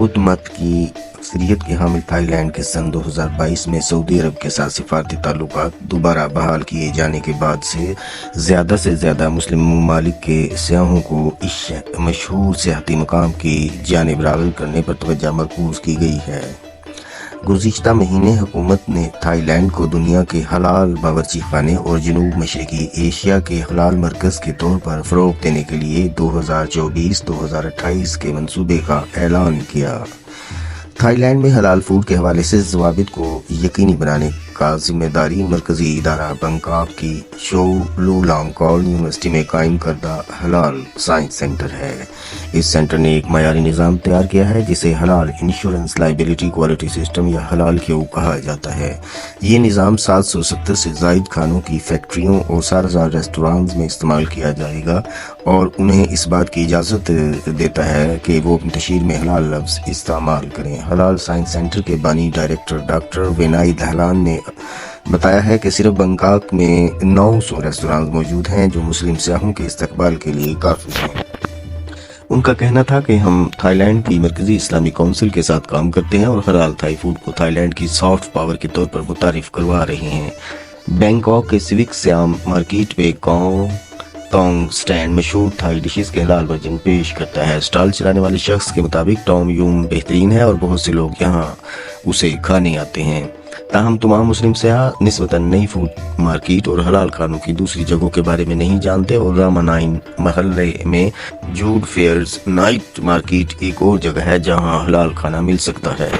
خود مت کی اکثریت کے حامل تھائی لینڈ کے سن 2022 میں سعودی عرب کے ساتھ سفارتی تعلقات دوبارہ بحال کیے جانے کے بعد سے زیادہ مسلم ممالک کے سیاحوں کو اس مشہور سیاحتی مقام کی جانب راغب کرنے پر توجہ مرکوز کی گئی ہے۔ گزشتہ مہینے حکومت نے تھائی لینڈ کو دنیا کے حلال باورچی خانے اور جنوب مشرقی ایشیا کے حلال مرکز کے طور پر فروغ دینے کے لیے 2024-2028 کے منصوبے کا اعلان کیا۔ تھائی لینڈ میں حلال فوڈ کے حوالے سے ضوابط کو یقینی بنانے کا ذمہ داری مرکزی ادارہ بنکاک کی شو لو لانگ کال یونیورسٹی میں قائم کردہ حلال سائنس سینٹر ہے۔ اس سینٹر نے ایک معیاری نظام تیار کیا ہے جسے حلال انشورنس لائبلٹی کوالٹی سسٹم یا حلال کیو کہا جاتا ہے۔ یہ نظام 770 سے زائد کھانوں کی فیکٹریوں اور 6000 ریسٹورانز میں استعمال کیا جائے گا اور انہیں اس بات کی اجازت دیتا ہے کہ وہ اپنی تشہیر میں حلال لفظ استعمال کریں۔ حلال سائنس سینٹر کے بانی ڈائریکٹر ڈاکٹر وینائی دہلان نے بتایا ہے کہ صرف بنکاک میں 900 ریسٹورانز موجود ہیں جو مسلم سیاحوں کے استقبال کے لیے کافی ہیں۔ ان کا کہنا تھا کہ ہم تھائی لینڈ کی مرکزی اسلامی کونسل کے ساتھ کام کرتے ہیں اور حلال تھائی فوڈ کو تھائی لینڈ کی سافٹ پاور کے طور پر متعارف کروا رہے ہیں۔ بینکاک کے سوک سیام مارکیٹ پہ کاؤ تونگ سٹینڈ مشہور تھائی ڈشز کے حلال ورژن پیش کرتا ہے۔ اسٹال چلانے والے شخص کے مطابق ٹام یوم بہترین ہے اور بہت سے لوگ یہاں اسے کھانے آتے ہیں۔ تاہم تمام مسلم سیاح نسبتاً نئی فوڈ مارکیٹ اور حلال کھانوں کی دوسری جگہوں کے بارے میں نہیں جانتے اور رامانائن محلے میں جوڈ فیئرز نائٹ مارکیٹ ایک اور جگہ ہے جہاں حلال کھانا مل سکتا ہے۔